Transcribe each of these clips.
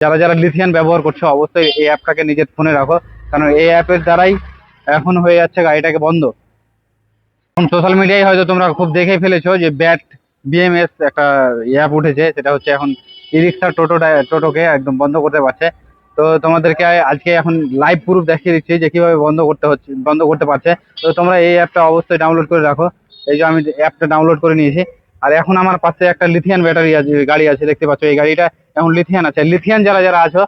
যারা যারা লিথিয়াম ব্যবহার করছো অবশ্যই এই অ্যাপটাকে নিজের ফোনে রাখো, কারণ এই অ্যাপের দ্বারাই এখন হয়ে যাচ্ছে গাড়িটাকে বন্ধ। এখন সোশ্যাল মিডিয়ায় হয়তো তোমরা খুব দেখেই ফেলেছো যে ব্যাট বিএমএস একটা অ্যাপ উঠেছে, সেটা হচ্ছে এখন ই রিক্সা টোটোকে একদম বন্ধ করতে পারছে। তো তোমাদেরকে আজকে এখন লাইভ প্রুফ দেখিয়ে দিচ্ছি যে কিভাবে বন্ধ করতে পারছে। তো তোমরা এই অ্যাপটা অবশ্যই ডাউনলোড করে রাখো। এই যে আমি অ্যাপটা ডাউনলোড করে নিয়েছি। আর এখন আমার পাশে একটা লিথিয়াম ব্যাটারি আছে, গাড়ি আছে, দেখতে পাচ্ছ এই গাড়িটা এখন লিথিয়াম আছে। লিথিয়াম যারা যারা আছো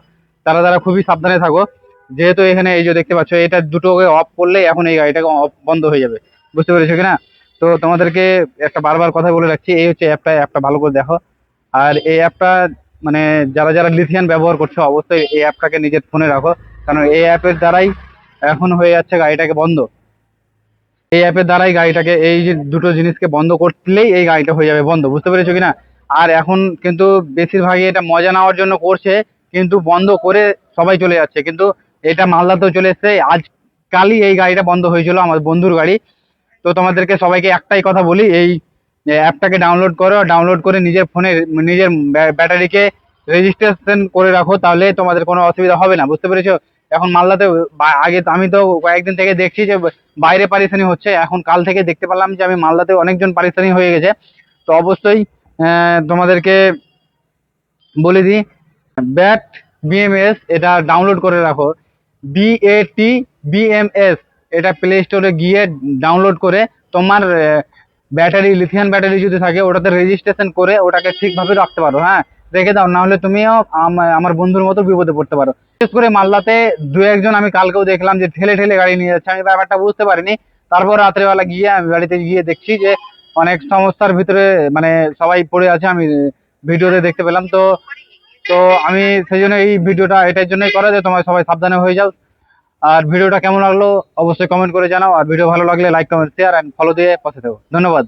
তারা তারা খুবই সাবধানে থাকো, যেহেতু এখানে এই যে দেখতে পাচ্ছ এটা দুটোকে অফ করলে এখন এই গাড়িটাকে বন্ধ হয়ে যাবে। বুঝতে পেরেছো কিনা? তো তোমাদেরকে একটা বারবার কথা বলে রাখছি, এই হচ্ছে অ্যাপটা ভালো করে দেখো। আর এই অ্যাপটা মানে যারা যারা লিথিয়াম ব্যবহার করছো অবশ্যই এই অ্যাপটাকে নিজের ফোনে রাখো, কারণ এই অ্যাপের দ্বারাই এখন হয়ে যাচ্ছে গাড়িটাকে বন্ধ। এই অ্যাপের দ্বারাই গাড়িটাকে এই যে দুটো জিনিসকে বন্ধ করলেই এই গাড়িটা হয়ে যাবে বন্ধ। বুঝতে পেরেছো কিনা? আর এখন কিন্তু বেশিরভাগই এটা মজা নেওয়ার জন্য করছে, কিন্তু বন্ধ করে সবাই চলে যাচ্ছে। কিন্তু এটা মালদাতেও চলে এসছে, আজকালই এই গাড়িটা বন্ধ হয়েছিল, আমার বন্ধুর গাড়ি। তো তোমাদেরকে সবাইকে একটাই কথা বলি, এই অ্যাপটাকে ডাউনলোড করো, ডাউনলোড করে নিজের ফোনে নিজের ব্যাটারিকে রেজিস্ট্রেশন করে রাখো, তাহলে তোমাদের কোনো অসুবিধা হবে না। বুঝতে পেরেছো? এখন মালদাতে আগে তো আমি তো কয়েকদিন থেকে দেখছি যে বাইরে পারিশানি হচ্ছে, এখন কাল থেকে দেখতে পেলাম যে আমি মালদাতে অনেকজন পারিশানি হয়ে গেছে। তো অবশ্যই তোমাদেরকে বলে দিই, ব্যাট বিএমএস এটা ডাউনলোড করে রাখো। BAT BMS, এটা প্লে স্টোরে গিয়ে ডাউনলোড করে তোমার ব্যাটারি লিথিয়াম ব্যাটারি যদি থাকে ওটাতে রেজিস্ট্রেশন করে ওটাকে ঠিকভাবে রাখতে পারো। হ্যাঁ, রেখে দাও, না হলে তুমিও আমার বন্ধুর মতো বিপদে পড়তে পারো। বিশেষ করে মালদাতে দু একজন আমি কালকেও দেখলাম যে ঠেলে ঠেলে গাড়ি নিয়ে যাচ্ছে, আমি ব্যাপারটা বুঝতে পারিনি। তারপর রাত্রেবেলা গিয়ে আমি বাড়িতে গিয়ে দেখছি যে অনেক সমস্যার ভিতরে মানে সবাই পড়ে আছে, আমি ভিডিওতে দেখতে পেলাম। তো তো আমি সেই জন্য এই ভিডিওটা এটার জন্যই করা যে তোমার সবাই সাবধানে হয়ে যাও। আর ভিডিওটা কেমন লাগলো অবশ্যই কমেন্ট করে জানাও, আর ভিডিও ভালো লাগলে like comment share and follow দিয়ে পাশে থেকো। ধন্যবাদ।